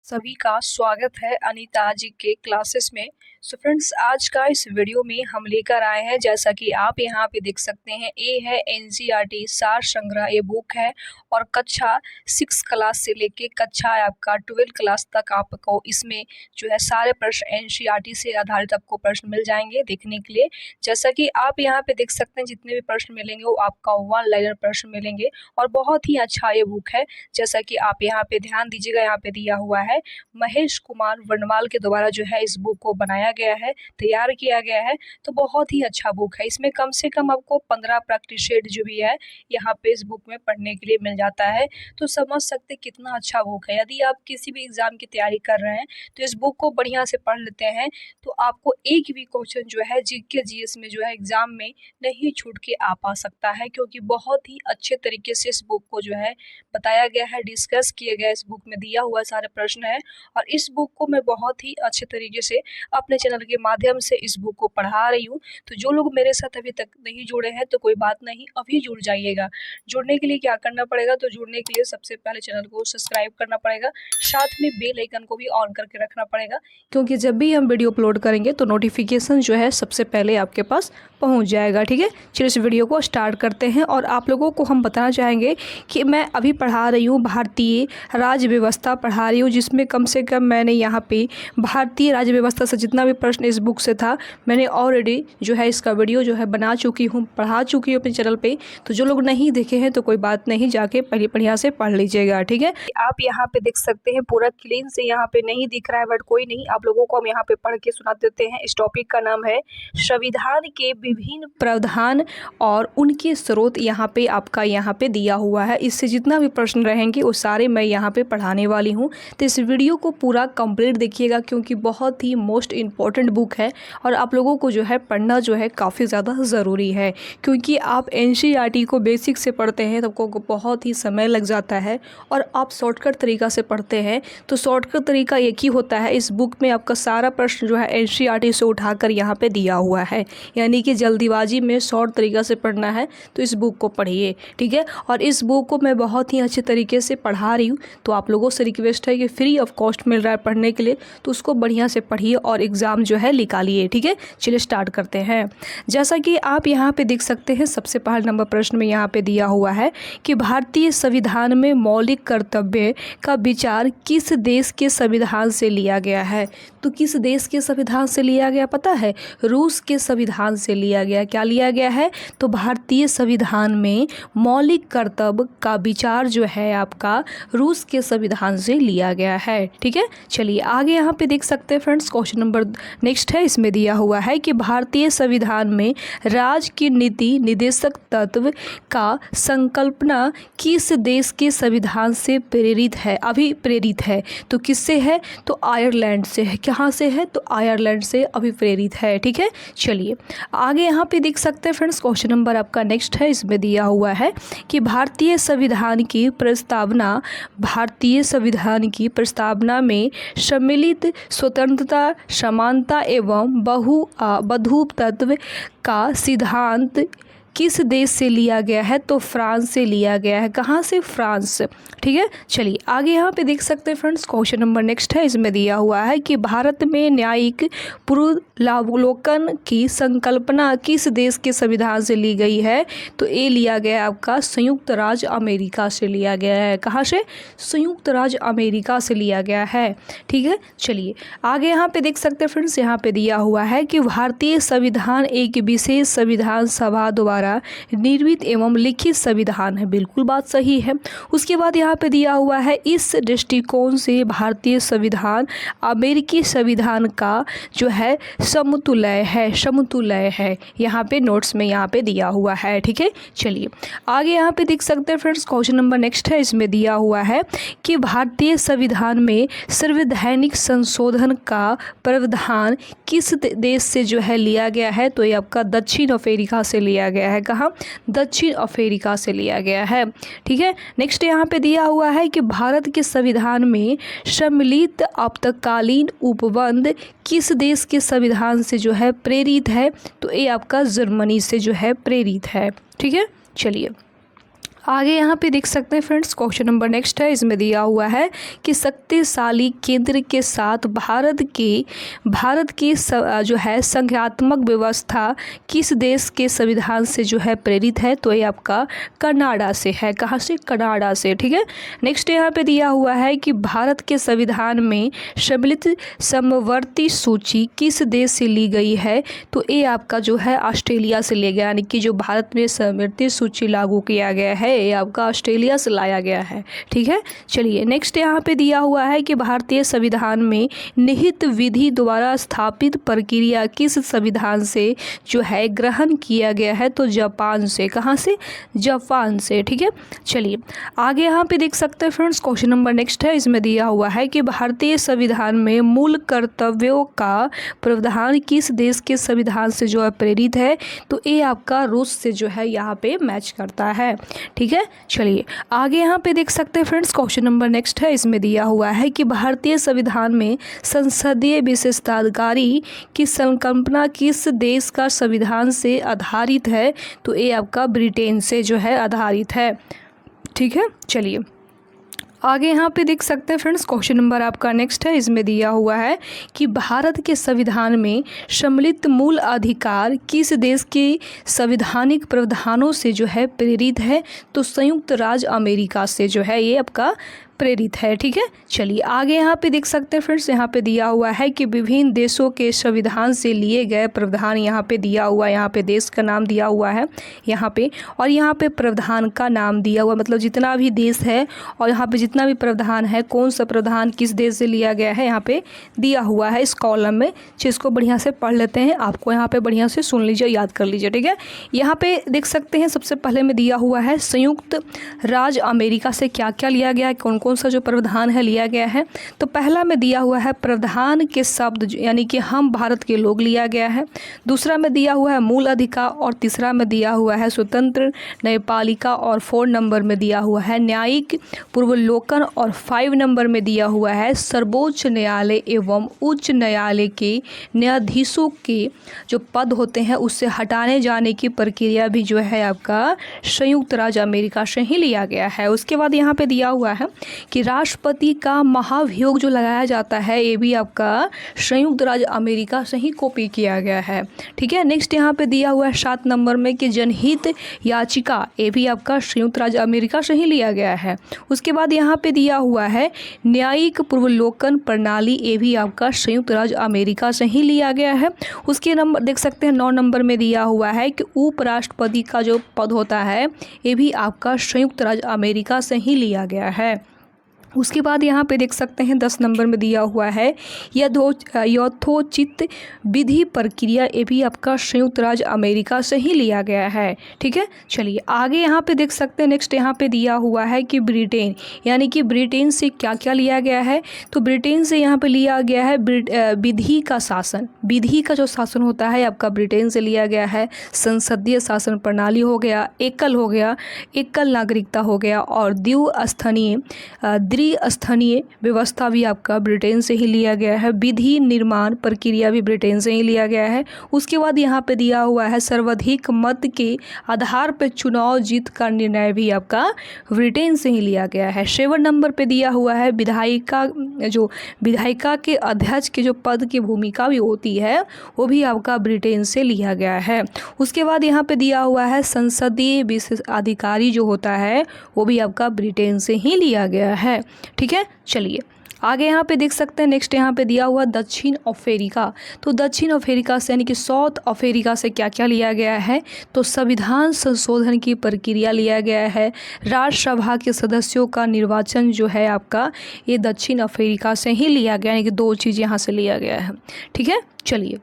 सभी का स्वागत है अनीता जी के क्लासेस में। सो फ्रेंड्स, आज का इस वीडियो में हम लेकर आए हैं, जैसा कि आप यहाँ पे देख सकते हैं, ए है एनसीईआरटी सार संग्रह। ये बुक है और कक्षा 6 क्लास से लेके कक्षा आपका 12 क्लास तक आपको इसमें जो है सारे प्रश्न एनसीईआरटी से आधारित आपको प्रश्न मिल जाएंगे देखने के लिए। जैसा कि आप यहाँ पे देख सकते हैं, जितने भी प्रश्न मिलेंगे वो आपका वन लाइनर प्रश्न मिलेंगे और बहुत ही अच्छा ये बुक है। जैसा कि आप यहाँ पे ध्यान दीजिएगा, यहाँ पे दिया हुआ है महेश कुमार वर्णवाल के द्वारा जो है इस बुक को बनाया गया है, तैयार किया गया है। तो बहुत ही अच्छा बुक है। इसमें कम से कम आपको 15 प्रैक्टिस सेट जो भी है यहाँ पे इस बुक में पढ़ने के लिए मिल जाता है। तो समझ सकते कितना अच्छा बुक है। यदि आप किसी भी एग्जाम की तैयारी कर रहे हैं तो इस बुक को बढ़िया से पढ़ लेते हैं तो आपको एक भी क्वेश्चन जो है जीके जीएस में जो है एग्जाम में नहीं छूट के आ पा सकता है, क्योंकि बहुत ही अच्छे तरीके से इस बुक को जो है बताया गया है, डिस्कस किया गया। इस बुक में दिया हुआ सारे प्रश्न है और इस बुक को मैं बहुत ही अच्छे तरीके से अपने चैनल के माध्यम से इस बुक को पढ़ा रही हूँ। तो जो लोग मेरे साथ अभी तक नहीं जुड़े हैं तो कोई बात नहीं, अभी जुड़ जाइएगा। जुड़ने के लिए क्या करना पड़ेगा, तो जुड़ने के लिए सबसे पहले चैनल को सब्सक्राइब करना पड़ेगा, साथ में बेल आइकन को भी ऑन करके रखना पड़ेगा, क्योंकि जब भी हम वीडियो अपलोड करेंगे तो नोटिफिकेशन जो है सबसे पहले आपके पास पहुंच जाएगा। ठीक है, चलिए इस वीडियो को स्टार्ट करते हैं। और आप लोगों को हम बताना चाहेंगे कि मैं अभी पढ़ा रही हूँ भारतीय राज्य व्यवस्था पढ़ा रही हूँ, जिसमें कम से कम मैंने यहाँ पे भारतीय राज्य व्यवस्था से जितना भी प्रश्न इस बुक से था मैंने ऑलरेडी जो है इसका वीडियो जो है बना चुकी हूँ, पढ़ा चुकी हूँ अपने चैनल पे। तो जो लोग नहीं देखे हैं तो कोई बात नहीं, जाके पहले बढ़िया से पढ़ लीजिएगा। ठीक है, आप यहाँ पे देख सकते हैं पूरा क्लीन से यहाँ पे नहीं दिख रहा है, बट कोई नहीं, आप लोगों को हम यहाँ पे पढ़ के सुना देते हैं। इस टॉपिक का नाम है संविधान के विभिन्न प्रावधान और उनके स्रोत। यहाँ पे आपका यहाँ पे दिया हुआ है। इससे जितना भी प्रश्न रहेंगे वो सारे मैं यहाँ पे पढ़ाने वाली हूँ। तो इस वीडियो को पूरा कंप्लीट देखिएगा, क्योंकि बहुत ही मोस्ट इम्पॉर्टेंट बुक है और आप लोगों को जो है पढ़ना जो है काफ़ी ज़्यादा ज़रूरी है। क्योंकि आप एनसीईआरटी को बेसिक से पढ़ते हैं तो आपको बहुत ही समय लग जाता है, और आप शॉर्टकट तरीका से पढ़ते हैं तो शॉर्टकट तरीका एक ही होता है। इस बुक में आपका सारा प्रश्न जो है एनसीईआरटी से उठाकर यहाँ पे दिया हुआ है, यानी कि जल्दीबाजी में शॉर्ट तरीका से पढ़ना है तो इस बुक को पढ़िए। ठीक है, और इस बुक को मैं बहुत ही अच्छे तरीके से पढ़ा रही हूँ। तो आप लोगों से रिक्वेस्ट है कि फ्री ऑफ कॉस्ट मिल रहा है पढ़ने के लिए, तो उसको बढ़िया से पढ़िए और एग्ज़ाम जो है निकालिए। ठीक है, चलिए स्टार्ट करते हैं। जैसा कि आप यहाँ पे देख सकते हैं, सबसे पहला नंबर प्रश्न में यहाँ पे दिया हुआ है कि भारतीय संविधान में मौलिक कर्तव्य का विचार किस देश के संविधान से लिया गया है। तो किस देश के संविधान से लिया गया पता है? रूस के संविधान से लिया गया। क्या लिया गया है? तो भारतीय संविधान में मौलिक कर्तव्य का विचार जो है आपका रूस के संविधान से लिया गया है। ठीक है, चलिए आगे यहाँ पे देख सकते हैं फ्रेंड्स, क्वेश्चन नंबर नेक्स्ट है। इसमें दिया हुआ है कि भारतीय संविधान में राज्य की नीति निर्देशक तत्व का संकल्पना किस देश के संविधान से प्रेरित है? अभिप्रेरित है। तो किससे है? तो आयरलैंड से है। कहाँ से है? तो आयरलैंड से अभिप्रेरित है। ठीक है, चलिए आगे यहाँ पे देख सकते हैं फ्रेंड्स, क्वेश्चन नंबर आपका नेक्स्ट है। इसमें दिया हुआ है कि भारतीय संविधान की प्रस्तावना, भारतीय संविधान की प्रस्तावना में सम्मिलित स्वतंत्रता, समानता एवं बहुत्व का सिद्धांत किस देश से लिया गया है? तो फ्रांस से लिया गया है। कहाँ से? फ्रांस। ठीक है, चलिए आगे यहाँ पे देख सकते हैं फ्रेंड्स, क्वेश्चन नंबर नेक्स्ट है। इसमें दिया हुआ है कि भारत में न्यायिक पुनरावलोकन की संकल्पना किस देश के संविधान से ली गई है? तो ये लिया गया है आपका संयुक्त राज्य अमेरिका से लिया गया है। कहाँ से? संयुक्त राज्य अमेरिका से लिया गया है। ठीक है, चलिए आगे यहाँ पे देख सकते हैं फ्रेंड्स, यहाँ पे दिया हुआ है कि भारतीय संविधान एक विशेष संविधान सभा द्वारा निर्मित एवं लिखित संविधान है। बिल्कुल बात सही है। उसके बाद यहाँ पे दिया हुआ है इस दृष्टिकोण से भारतीय संविधान अमेरिकी संविधान का जो है समतुल्य है। समतुल्य है, यहाँ पे नोट्स में यहाँ पे दिया हुआ है। ठीक है, चलिए आगे यहाँ पे देख सकते हैं फ्रेंड्स, क्वेश्चन नंबर नेक्स्ट है। इसमें दिया हुआ है कि भारतीय संविधान में संवैधानिक संशोधन का प्रावधान किस देश से जो है लिया गया है? तो ये आपका दक्षिण अफ्रीका से लिया गया है। कहाँ? दक्षिण अफ्रीका से लिया गया है। ठीक है, नेक्स्ट यहाँ पे दिया हुआ है कि भारत के संविधान में सम्मिलित आपातकालीन उपबंध किस देश के संविधान से जो है प्रेरित है? तो ये आपका जर्मनी से जो है प्रेरित है। ठीक है, चलिए आगे यहाँ पे देख सकते हैं फ्रेंड्स, क्वेश्चन नंबर नेक्स्ट है। इसमें दिया हुआ है कि शक्तिशाली केंद्र के साथ भारत की जो है संघात्मक व्यवस्था किस देश के संविधान से जो है प्रेरित है? तो ये आपका कनाडा से है। कहाँ से? कनाडा से। ठीक है। नेक्स्ट यहाँ पे दिया हुआ है कि भारत के संविधान में सम्मिलित समवर्ती सूची किस देश से ली गई है? तो ये आपका जो है ऑस्ट्रेलिया से लिया गया, यानी कि जो भारत में समवर्ती सूची लागू किया गया है ये आपका ऑस्ट्रेलिया से लाया गया है। ठीक है। चलिए नेक्स्ट यहाँ पे दिया हुआ है कि भारतीय संविधान में निहित विधि द्वारा स्थापित प्रक्रिया किस संविधान से जो है ग्रहण किया गया है? तो जापान से। कहाँ से? जापान से। ठीक है। चलिए आगे यहाँ पे देख सकते हैं फ्रेंड्स, क्वेश्चन नंबर नेक्स्ट है। इसमें दिया हुआ है कि भारतीय संविधान में मूल कर्तव्यों का प्रावधान किस देश के संविधान से जो है प्रेरित है? तो ये आपका रूस से जो है यहाँ पे मैच करता है। ठीक है। चलिए आगे यहाँ पे देख सकते हैं फ्रेंड्स, क्वेश्चन नंबर नेक्स्ट है। इसमें दिया हुआ है कि भारतीय संविधान में संसदीय विशेषाधिकारी की संकल्पना किस देश का संविधान से आधारित है? तो ये आपका ब्रिटेन से जो है आधारित है। ठीक है। चलिए आगे यहाँ पे देख सकते हैं फ्रेंड्स, क्वेश्चन नंबर आपका नेक्स्ट है। इसमें दिया हुआ है कि भारत के संविधान में सम्मिलित मूल अधिकार किस देश के संवैधानिक प्रावधानों से जो है प्रेरित है? तो संयुक्त राज्य अमेरिका से जो है ये आपका प्रेरित है। ठीक है। चलिए आगे यहाँ पे देख सकते हैं फ्रेंड्स, यहाँ पे दिया हुआ है कि विभिन्न देशों के संविधान से लिए गए प्रावधान यहाँ पे दिया हुआ है। यहाँ पे देश का नाम दिया हुआ है यहाँ पे, और यहाँ पे प्रावधान का नाम दिया हुआ, मतलब जितना भी देश है और यहाँ पे जितना भी प्रावधान है, कौन सा प्रावधान किस देश से लिया गया है यहाँ पे दिया हुआ है इस कॉलम में। जिसको बढ़िया से पढ़ लेते हैं, आपको यहाँ पे बढ़िया से सुन लीजिए, याद कर लीजिए। ठीक है। यहाँ पे देख सकते हैं सबसे पहले में दिया हुआ है संयुक्त राज्य अमेरिका से क्या क्या लिया गया है, कौन कौन सा जो प्रावधान है लिया गया है। तो पहला में दिया हुआ है प्रावधान के शब्द यानी कि हम भारत के लोग लिया गया है। दूसरा में दिया हुआ है मूल अधिकार, और तीसरा में दिया हुआ है स्वतंत्र न्यायपालिका, और 4 नंबर में दिया हुआ है न्यायिक पूर्वावलोकन, और 5 नंबर में दिया हुआ है सर्वोच्च न्यायालय एवं उच्च न्यायालय के न्यायाधीशों के जो पद होते हैं उससे हटाने जाने की प्रक्रिया भी जो है आपका संयुक्त राज्य अमेरिका से ही लिया गया है। उसके बाद यहाँ पे दिया हुआ है कि राष्ट्रपति का महाभियोग जो लगाया जाता है ये भी आपका संयुक्त राज्य अमेरिका से ही कॉपी किया गया है। ठीक है। नेक्स्ट यहाँ पे दिया हुआ है 7 नंबर में कि जनहित याचिका, ये भी आपका संयुक्त राज्य अमेरिका से ही लिया गया है। उसके बाद यहाँ पे दिया हुआ है न्यायिक पूर्वावलोकन प्रणाली, ये भी आपका संयुक्त राज्य अमेरिका से ही लिया गया है। उसके नंबर देख सकते हैं 9 नंबर में दिया हुआ है कि उपराष्ट्रपति का जो पद होता है ये भी आपका संयुक्त राज्य अमेरिका से ही लिया गया है। उसके बाद यहाँ पे देख सकते हैं 10 नंबर में दिया हुआ है यथोचित विधि प्रक्रिया, ये भी आपका संयुक्त राज्य अमेरिका से ही लिया गया है। ठीक है। चलिए आगे यहाँ पे देख सकते हैं नेक्स्ट यहाँ पे दिया हुआ है कि ब्रिटेन, यानी कि ब्रिटेन से क्या क्या लिया गया है? तो ब्रिटेन से यहाँ पे लिया गया है विधि का शासन, विधि का जो शासन होता है आपका ब्रिटेन से लिया गया है। संसदीय शासन प्रणाली हो गया, एकल नागरिकता हो गया, और द्विस्थनीय व्यवस्था भी आपका ब्रिटेन से ही लिया गया है। विधि निर्माण प्रक्रिया भी ब्रिटेन से ही लिया गया है। उसके बाद यहाँ पे दिया हुआ है सर्वाधिक मत के आधार पर चुनाव जीत का निर्णय भी आपका ब्रिटेन से ही लिया गया है। 7 नंबर पे दिया हुआ है विधायिका के अध्यक्ष के जो पद की भूमिका भी होती है वो भी आपका ब्रिटेन से लिया गया है। उसके बाद यहाँ पे दिया हुआ है संसदीय विशेषाधिकारी जो होता है वो भी आपका ब्रिटेन से ही लिया गया है। ठीक है। चलिए आगे यहाँ पे देख सकते हैं नेक्स्ट यहाँ पे दिया हुआ दक्षिण अफ्रीका। तो दक्षिण अफ्रीका से यानी कि साउथ अफ्रीका से क्या क्या लिया गया है? तो संविधान संशोधन की प्रक्रिया लिया गया है। राज्यसभा के सदस्यों का निर्वाचन जो है आपका ये दक्षिण अफ्रीका से ही लिया गया, यानी कि 2 चीज़ यहाँ से लिया गया है। ठीक है। चलिए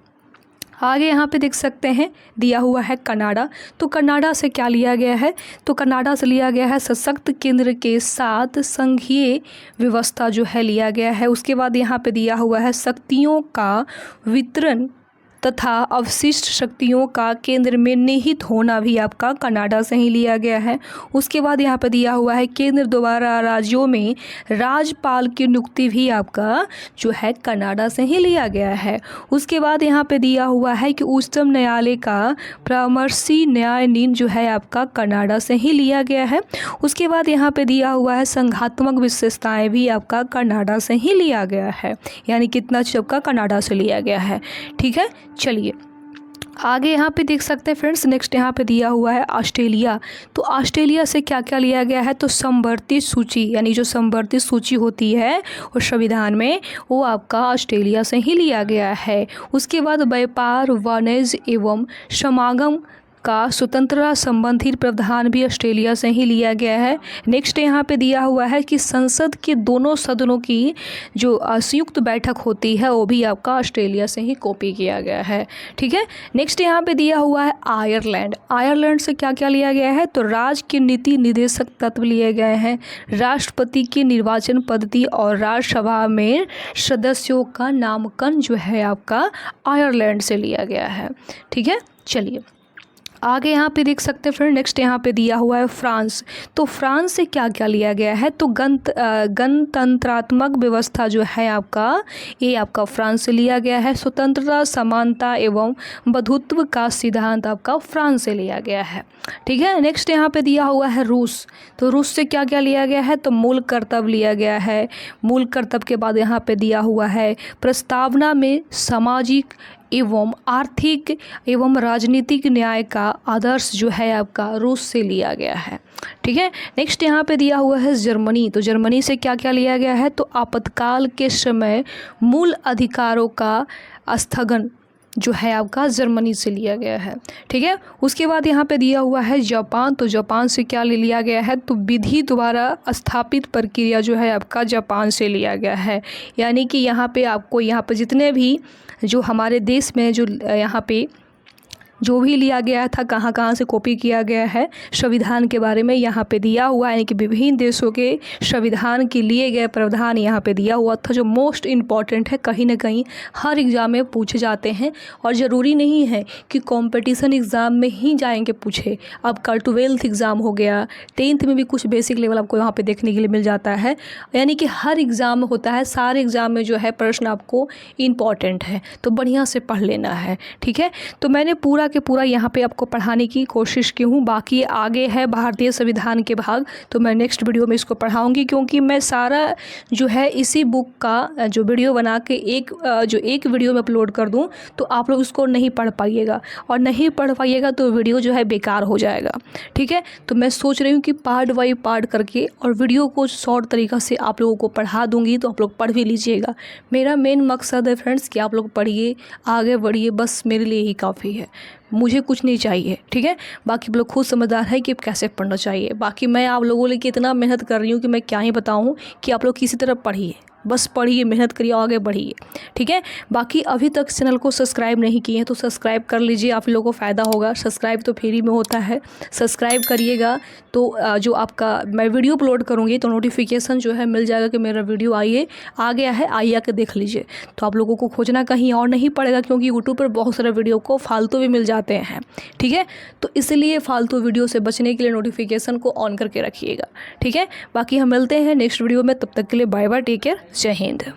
आगे यहाँ पे देख सकते हैं दिया हुआ है कनाडा। तो कनाडा से क्या लिया गया है? तो कनाडा से लिया गया है सशक्त केंद्र के साथ संघीय व्यवस्था जो है लिया गया है। उसके बाद यहाँ पे दिया हुआ है शक्तियों का वितरण तथा अवशिष्ट शक्तियों का केंद्र में निहित होना भी आपका कनाडा से ही लिया गया है। उसके बाद यहाँ पे दिया हुआ है केंद्र द्वारा राज्यों में राज्यपाल की नियुक्ति भी आपका जो है कनाडा से ही लिया गया है। उसके बाद यहाँ पे दिया हुआ है कि उच्चतम न्यायालय का परामर्शी न्यायाधीश जो है आपका कनाडा से ही लिया गया है। उसके बाद यहाँ पे दिया हुआ है संघात्मक विशेषताएं भी आपका कनाडा से ही लिया गया है, यानी कितना चीज आपका कनाडा से लिया गया है। ठीक है, चलिए आगे यहाँ पे देख सकते हैं फ्रेंड्स। नेक्स्ट यहाँ पे दिया हुआ है ऑस्ट्रेलिया। तो ऑस्ट्रेलिया से क्या क्या लिया गया है, तो संवर्धित सूची, यानी जो संवर्धित सूची होती है और संविधान में, वो आपका ऑस्ट्रेलिया से ही लिया गया है। उसके बाद व्यापार, वाणिज्य एवं समागम का स्वतंत्रता संबंधी प्रावधान भी ऑस्ट्रेलिया से ही लिया गया है। नेक्स्ट यहाँ पे दिया हुआ है कि संसद के दोनों सदनों की जो संयुक्त बैठक होती है वो भी आपका ऑस्ट्रेलिया से ही कॉपी किया गया है। ठीक है, नेक्स्ट यहाँ पे दिया हुआ है आयरलैंड। आयरलैंड से क्या क्या लिया गया है, तो राज्य के नीति निर्देशक तत्व लिए गए हैं, राष्ट्रपति की निर्वाचन पद्धति और राज्यसभा में सदस्यों का नामांकन जो है आपका आयरलैंड से लिया गया है। ठीक है, चलिए आगे यहाँ पे देख सकते हैं फ्रेंड। नेक्स्ट यहाँ पे दिया हुआ है फ्रांस। तो फ्रांस से क्या क्या लिया गया है, तो गणतंत्रात्मक व्यवस्था जो है आपका, ये आपका फ्रांस से लिया गया है। स्वतंत्रता, समानता एवं बंधुत्व का सिद्धांत आपका फ्रांस से लिया गया है। ठीक है, नेक्स्ट यहाँ पे दिया हुआ है रूस। तो रूस से क्या क्या लिया गया है, तो मूल कर्तव्य लिया गया है। मूल कर्तव्य के बाद यहाँ पे दिया हुआ है प्रस्तावना में सामाजिक एवं आर्थिक एवं राजनीतिक न्याय का आदर्श जो है आपका रूस से लिया गया है। ठीक है, नेक्स्ट यहाँ पे दिया हुआ है जर्मनी। तो जर्मनी से क्या क्या लिया गया है, तो आपातकाल के समय मूल अधिकारों का स्थगन जो है आपका जर्मनी से लिया गया है। ठीक है, उसके बाद यहाँ पे दिया हुआ है जापान। तो जापान से क्या ले लिया गया है, तो विधि द्वारा स्थापित प्रक्रिया जो है आपका जापान से लिया गया है। यानी कि यहाँ पे आपको यहाँ पे जितने भी जो हमारे देश में जो यहाँ पे जो भी लिया गया था, कहाँ कहाँ से कॉपी किया गया है संविधान के बारे में यहाँ पे दिया हुआ है, यानी कि विभिन्न देशों के संविधान के लिए गए प्रावधान यहाँ पे दिया हुआ था, जो मोस्ट इम्पॉर्टेंट है। कहीं ना कहीं हर एग्ज़ाम में पूछे जाते हैं और ज़रूरी नहीं है कि कंपटीशन एग्ज़ाम में ही जाएंगे पूछे। अब कल 12th एग्ज़ाम हो गया, 10th में भी कुछ बेसिक लेवल आपको यहाँ पर देखने के लिए मिल जाता है। यानी कि हर एग्ज़ाम में होता है, सारे एग्ज़ाम में जो है प्रश्न आपको इम्पॉर्टेंट है, तो बढ़िया से पढ़ लेना है। ठीक है, तो मैंने पूरा के पूरा यहाँ पे आपको पढ़ाने की कोशिश की हूँ। बाकी आगे है भारतीय संविधान के भाग, तो मैं नेक्स्ट वीडियो में इसको पढ़ाऊँगी, क्योंकि मैं सारा जो है इसी बुक का जो वीडियो बना के एक वीडियो में अपलोड कर दूँ, तो आप लोग उसको नहीं पढ़ पाइएगा, और नहीं पढ़ पाइएगा तो वीडियो जो है बेकार हो जाएगा। ठीक है, तो मैं सोच रही हूँ कि पार्ट बाई पार्ट करके और वीडियो को शॉर्ट तरीक़ा से आप लोगों को पढ़ा दूँगी, तो आप लोग पढ़ भी लीजिएगा। मेरा मेन मकसद है फ्रेंड्स कि आप लोग पढ़िए, आगे बढ़िए, बस मेरे लिए ही काफ़ी है, मुझे कुछ नहीं चाहिए। ठीक है, बाकी आप लोग खुद समझदार है कि कैसे पढ़ना चाहिए। बाकी मैं आप लोगों के लिए इतना मेहनत कर रही हूँ कि मैं क्या ही बताऊँ, कि आप लोग किसी तरह पढ़िए, बस पढ़िए, मेहनत करिए, आगे बढ़िए। ठीक है, बाकी अभी तक चैनल को सब्सक्राइब नहीं किए हैं तो सब्सक्राइब कर लीजिए, आप लोगों को फ़ायदा होगा। सब्सक्राइब तो फ्री में होता है, सब्सक्राइब करिएगा तो जो आपका मैं वीडियो अपलोड करूँगी तो नोटिफिकेशन जो है मिल जाएगा कि मेरा वीडियो आ गया है, आइए आके देख लीजिए। तो आप लोगों को खोजना कहीं और नहीं पड़ेगा, क्योंकि यूट्यूब पर बहुत सारे वीडियो को फालतू भी मिल जाते हैं। ठीक है, तो इसलिए फालतू वीडियो से बचने के लिए नोटिफिकेशन को ऑन करके रखिएगा। ठीक है, बाकी हम मिलते हैं नेक्स्ट वीडियो में, तब तक के लिए बाय बाय, टेक केयर, जय हिंद।